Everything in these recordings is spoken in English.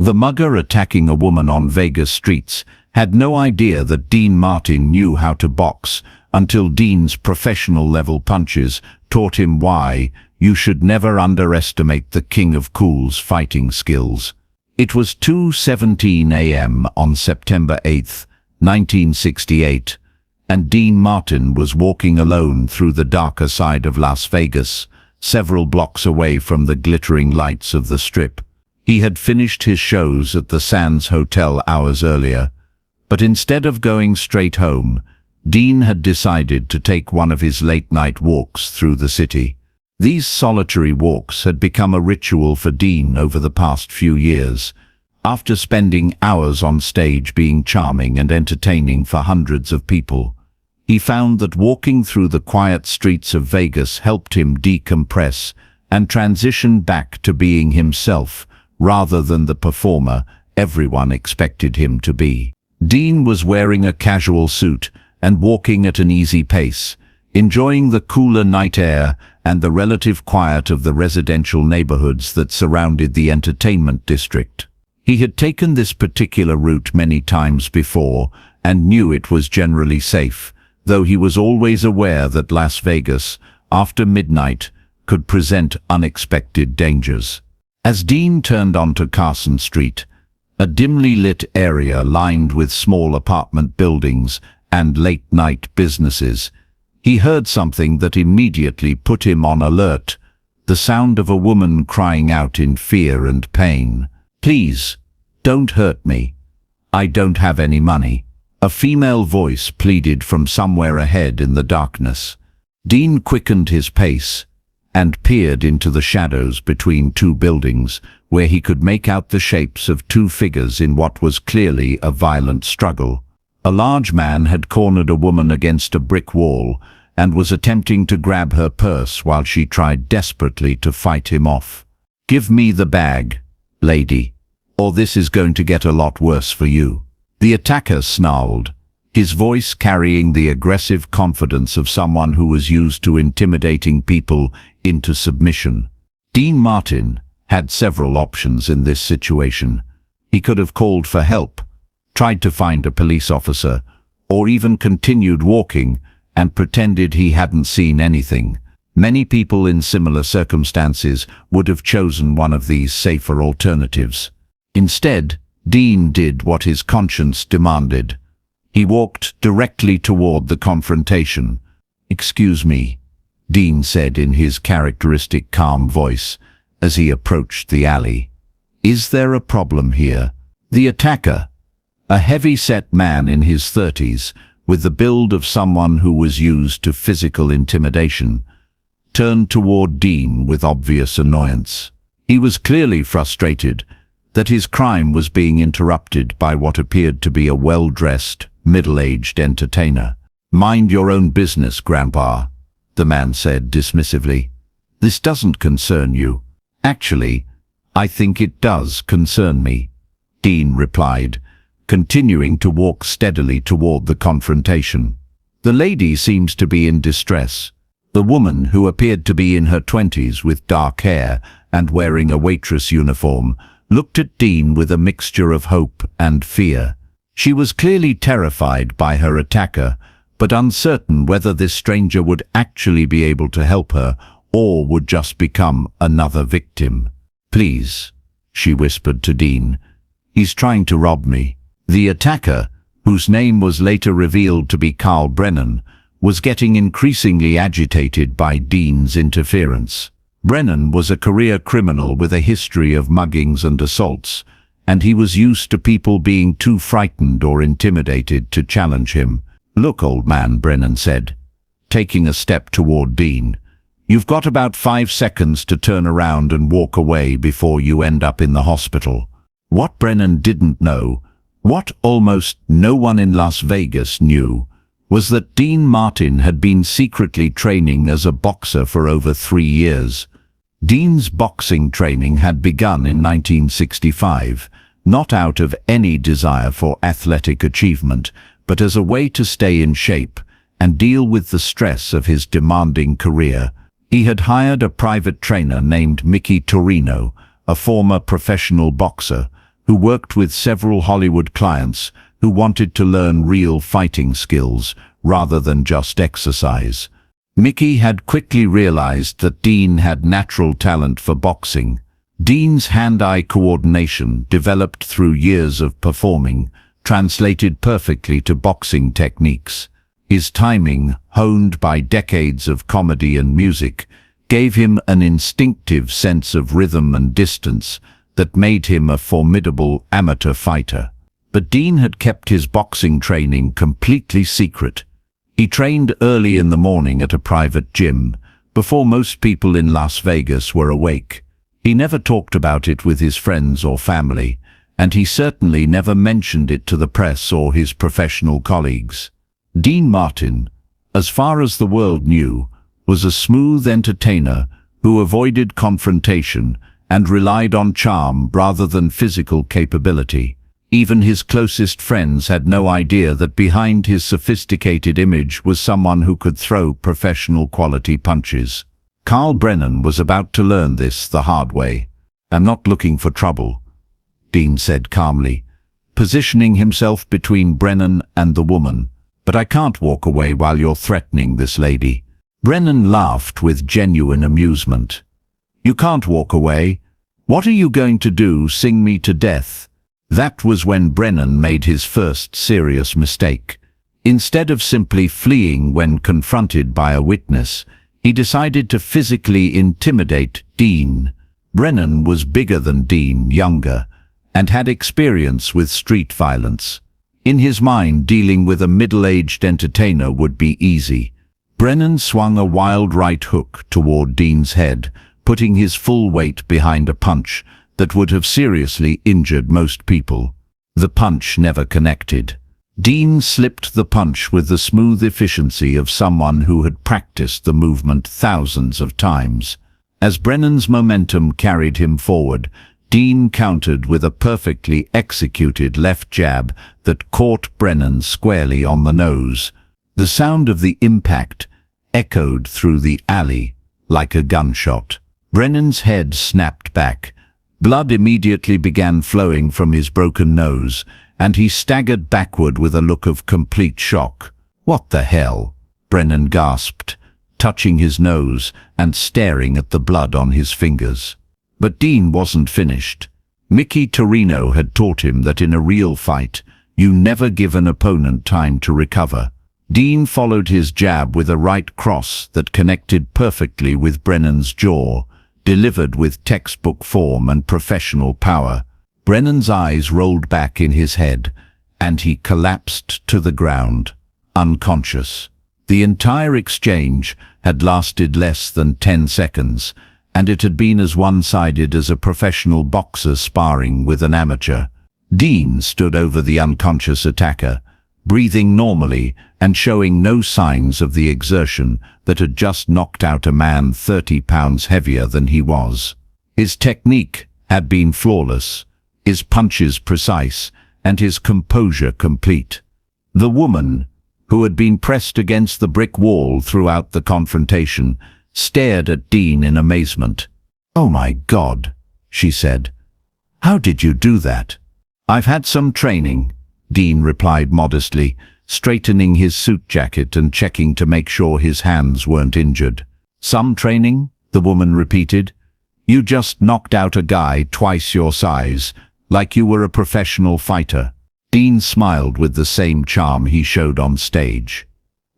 The mugger attacking a woman on Vegas streets had no idea that Dean Martin knew how to box until Dean's professional-level punches taught him why you should never underestimate the King of Cool's fighting skills. It was 2:17 a.m. on September 8, 1968, and Dean Martin was walking alone through the darker side of Las Vegas, several blocks away from the glittering lights of the Strip. He had finished his shows at the Sands Hotel hours earlier, but instead of going straight home, Dean had decided to take one of his late-night walks through the city. These solitary walks had become a ritual for Dean over the past few years. After spending hours on stage being charming and entertaining for hundreds of people, he found that walking through the quiet streets of Vegas helped him decompress and transition back to being himself rather than the performer everyone expected him to be. Dean was wearing a casual suit and walking at an easy pace, enjoying the cooler night air and the relative quiet of the residential neighborhoods that surrounded the entertainment district. He had taken this particular route many times before and knew it was generally safe, though he was always aware that Las Vegas, after midnight, could present unexpected dangers. As Dean turned onto Carson Street, a dimly lit area lined with small apartment buildings and late-night businesses, he heard something that immediately put him on alert, the sound of a woman crying out in fear and pain. "Please, don't hurt me. I don't have any money." A female voice pleaded from somewhere ahead in the darkness. Dean quickened his pace and peered into the shadows between two buildings, where he could make out the shapes of two figures in what was clearly a violent struggle. A large man had cornered a woman against a brick wall and was attempting to grab her purse while she tried desperately to fight him off. "Give me the bag, lady, or this is going to get a lot worse for you." The attacker snarled, his voice carrying the aggressive confidence of someone who was used to intimidating people into submission. Dean Martin had several options in this situation. He could have called for help, tried to find a police officer, or even continued walking and pretended he hadn't seen anything. Many people in similar circumstances would have chosen one of these safer alternatives. Instead, Dean did what his conscience demanded. He walked directly toward the confrontation. "Excuse me," Dean said in his characteristic calm voice as he approached the alley. "Is there a problem here?" The attacker, a heavy-set man in his 30s, with the build of someone who was used to physical intimidation, turned toward Dean with obvious annoyance. He was clearly frustrated that his crime was being interrupted by what appeared to be a well-dressed, middle-aged entertainer. "Mind your own business, Grandpa," the man said dismissively. "This doesn't concern you." "Actually, I think it does concern me," Dean replied, continuing to walk steadily toward the confrontation. "The lady seems to be in distress." The woman, who appeared to be in her 20s with dark hair and wearing a waitress uniform, looked at Dean with a mixture of hope and fear. She was clearly terrified by her attacker, but uncertain whether this stranger would actually be able to help her or would just become another victim. "Please," she whispered to Dean. "He's trying to rob me." The attacker, whose name was later revealed to be Carl Brennan, was getting increasingly agitated by Dean's interference. Brennan was a career criminal with a history of muggings and assaults, and he was used to people being too frightened or intimidated to challenge him. "Look, old man," Brennan said, taking a step toward Dean. "You've got about 5 seconds to turn around and walk away before you end up in the hospital." What Brennan didn't know, what almost no one in Las Vegas knew, was that Dean Martin had been secretly training as a boxer for over 3 years. Dean's boxing training had begun in 1965, not out of any desire for athletic achievement, but as a way to stay in shape and deal with the stress of his demanding career. He had hired a private trainer named Mickey Torino, a former professional boxer, who worked with several Hollywood clients who wanted to learn real fighting skills rather than just exercise. Mickey had quickly realized that Dean had natural talent for boxing. Dean's hand-eye coordination, developed through years of performing, translated perfectly to boxing techniques. His timing, honed by decades of comedy and music, gave him an instinctive sense of rhythm and distance that made him a formidable amateur fighter. But Dean had kept his boxing training completely secret. He trained early in the morning at a private gym, before most people in Las Vegas were awake. He never talked about it with his friends or family, and he certainly never mentioned it to the press or his professional colleagues. Dean Martin, as far as the world knew, was a smooth entertainer who avoided confrontation and relied on charm rather than physical capability. Even his closest friends had no idea that behind his sophisticated image was someone who could throw professional quality punches. Carl Brennan was about to learn this the hard way. "I'm not looking for trouble," Dean said calmly, positioning himself between Brennan and the woman. "But I can't walk away while you're threatening this lady." Brennan laughed with genuine amusement. "You can't walk away. What are you going to do, sing me to death?" That was when Brennan made his first serious mistake. Instead of simply fleeing when confronted by a witness, he decided to physically intimidate Dean. Brennan was bigger than Dean, younger, and had experience with street violence. In his mind, dealing with a middle-aged entertainer would be easy. Brennan swung a wild right hook toward Dean's head, putting his full weight behind a punch that would have seriously injured most people. The punch never connected. Dean slipped the punch with the smooth efficiency of someone who had practiced the movement thousands of times. As Brennan's momentum carried him forward, Dean countered with a perfectly executed left jab that caught Brennan squarely on the nose. The sound of the impact echoed through the alley like a gunshot. Brennan's head snapped back. Blood immediately began flowing from his broken nose, and he staggered backward with a look of complete shock. "What the hell?" Brennan gasped, touching his nose and staring at the blood on his fingers. But Dean wasn't finished. Mickey Torino had taught him that in a real fight, you never give an opponent time to recover. Dean followed his jab with a right cross that connected perfectly with Brennan's jaw, delivered with textbook form and professional power. Brennan's eyes rolled back in his head, and he collapsed to the ground, unconscious. The entire exchange had lasted less than 10 seconds, and it had been as one-sided as a professional boxer sparring with an amateur. Dean stood over the unconscious attacker, breathing normally and showing no signs of the exertion that had just knocked out a man 30 pounds heavier than he was. His technique had been flawless, his punches precise, and his composure complete. The woman, who had been pressed against the brick wall throughout the confrontation, stared at Dean in amazement. "Oh my God," she said. "How did you do that?" "I've had some training," Dean replied modestly, straightening his suit jacket and checking to make sure his hands weren't injured. "Some training?" the woman repeated. "You just knocked out a guy twice your size, like you were a professional fighter." Dean smiled with the same charm he showed on stage.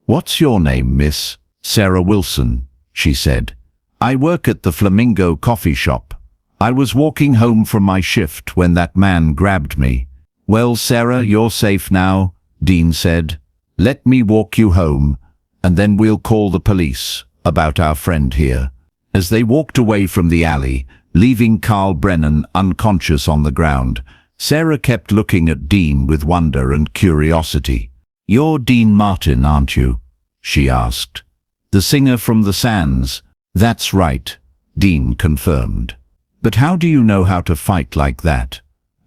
"What's your name, miss?" "Sarah Wilson," she said. "I work at the Flamingo coffee shop. I was walking home from my shift when that man grabbed me." "Well, Sarah, you're safe now," Dean said. "Let me walk you home, and then we'll call the police about our friend here." As they walked away from the alley, leaving Carl Brennan unconscious on the ground, Sarah kept looking at Dean with wonder and curiosity. "You're Dean Martin, aren't you?" she asked. "The singer from the Sands?" "That's right," Dean confirmed. "But how do you know how to fight like that?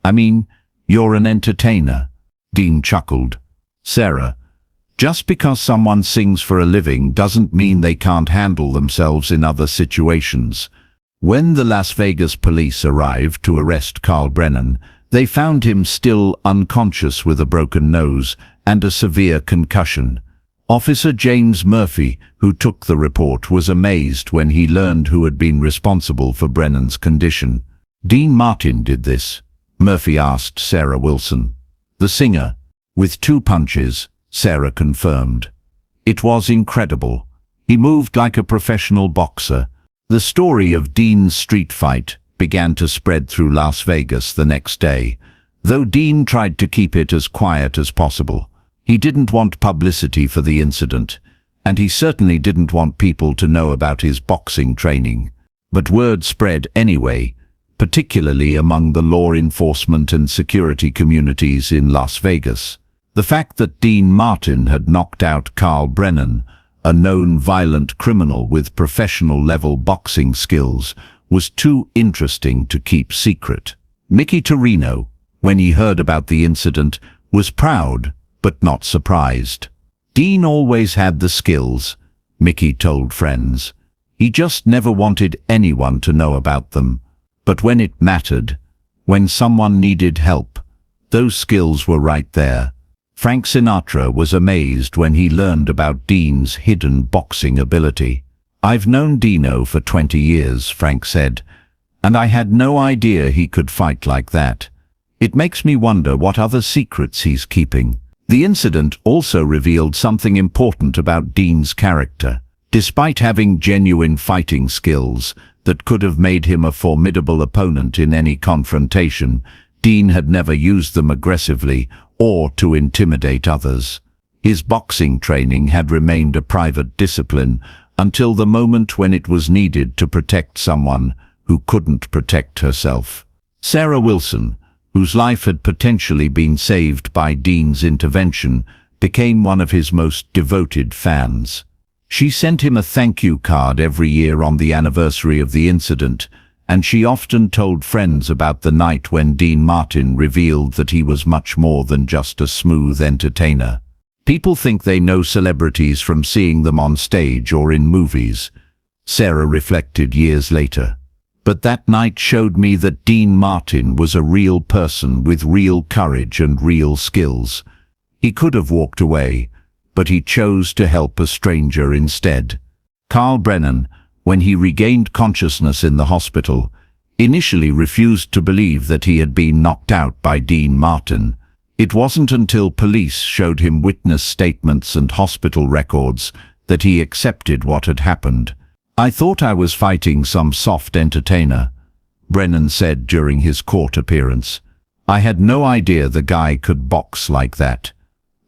I mean, you're an entertainer." Dean chuckled. "Sarah, just because someone sings for a living doesn't mean they can't handle themselves in other situations." When the Las Vegas police arrived to arrest Carl Brennan, They found him still unconscious with a broken nose and a severe concussion. Officer James Murphy, who took the report, was amazed when he learned who had been responsible for Brennan's condition. "Dean Martin did this?" Murphy asked Sarah Wilson. "The singer, with 2 punches," Sarah confirmed. "It was incredible. He moved like a professional boxer." The story of Dean's street fight began to spread through Las Vegas the next day, though Dean tried to keep it as quiet as possible. He didn't want publicity for the incident, and he certainly didn't want people to know about his boxing training. But word spread anyway, particularly among the law enforcement and security communities in Las Vegas. The fact that Dean Martin had knocked out Carl Brennan, a known violent criminal with professional-level boxing skills, was too interesting to keep secret. Mickey Torino, when he heard about the incident, was proud but not surprised. "Dean always had the skills," Mickey told friends. "He just never wanted anyone to know about them. But when it mattered, when someone needed help, those skills were right there." Frank Sinatra was amazed when he learned about Dean's hidden boxing ability. "I've known Dino for 20 years, Frank said, "and I had no idea he could fight like that. It makes me wonder what other secrets he's keeping." The incident also revealed something important about Dean's character. Despite having genuine fighting skills that could have made him a formidable opponent in any confrontation, Dean had never used them aggressively or to intimidate others. His boxing training had remained a private discipline until the moment when it was needed to protect someone who couldn't protect herself. Sarah Wilson, whose life had potentially been saved by Dean's intervention, became one of his most devoted fans. She sent him a thank you card every year on the anniversary of the incident, and she often told friends about the night when Dean Martin revealed that he was much more than just a smooth entertainer. "People think they know celebrities from seeing them on stage or in movies," Sarah reflected years later. "But that night showed me that Dean Martin was a real person with real courage and real skills. He could have walked away, but he chose to help a stranger instead." Carl Brennan, when he regained consciousness in the hospital, initially refused to believe that he had been knocked out by Dean Martin. It wasn't until police showed him witness statements and hospital records that he accepted what had happened. "I thought I was fighting some soft entertainer," Brennan said during his court appearance. "I had no idea the guy could box like that.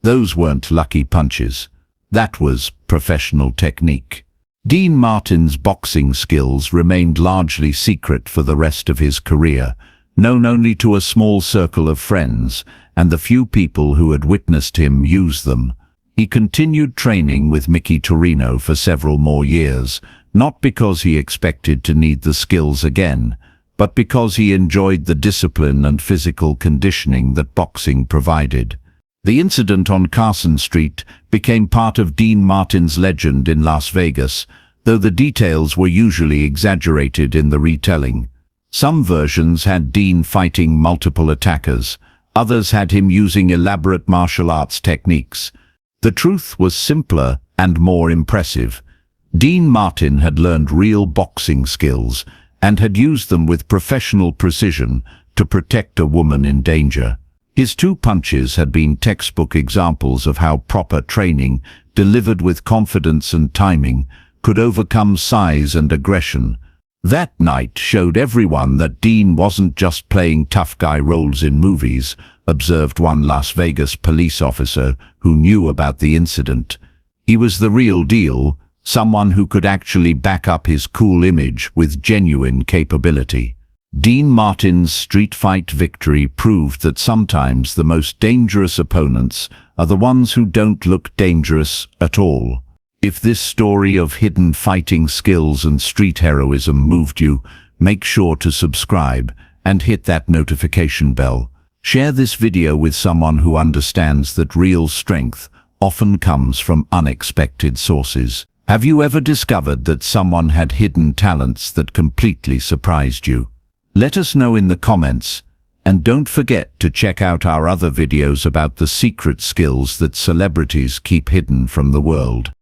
Those weren't lucky punches. That was professional technique." Dean Martin's boxing skills remained largely secret for the rest of his career, known only to a small circle of friends and the few people who had witnessed him use them. He continued training with Mickey Torino for several more years, not because he expected to need the skills again, but because he enjoyed the discipline and physical conditioning that boxing provided. The incident on Carson Street became part of Dean Martin's legend in Las Vegas, though the details were usually exaggerated in the retelling. Some versions had Dean fighting multiple attackers, others had him using elaborate martial arts techniques. The truth was simpler and more impressive. Dean Martin had learned real boxing skills and had used them with professional precision to protect a woman in danger. His 2 punches had been textbook examples of how proper training, delivered with confidence and timing, could overcome size and aggression. That night showed everyone that Dean wasn't just playing tough guy roles in movies, observed one Las Vegas police officer who knew about the incident. He was the real deal, someone who could actually back up his cool image with genuine capability. Dean Martin's street fight victory proved that sometimes the most dangerous opponents are the ones who don't look dangerous at all. If this story of hidden fighting skills and street heroism moved you, make sure to subscribe and hit that notification bell. Share this video with someone who understands that real strength often comes from unexpected sources. Have you ever discovered that someone had hidden talents that completely surprised you? Let us know in the comments, And don't forget to check out our other videos about the secret skills that celebrities keep hidden from the world.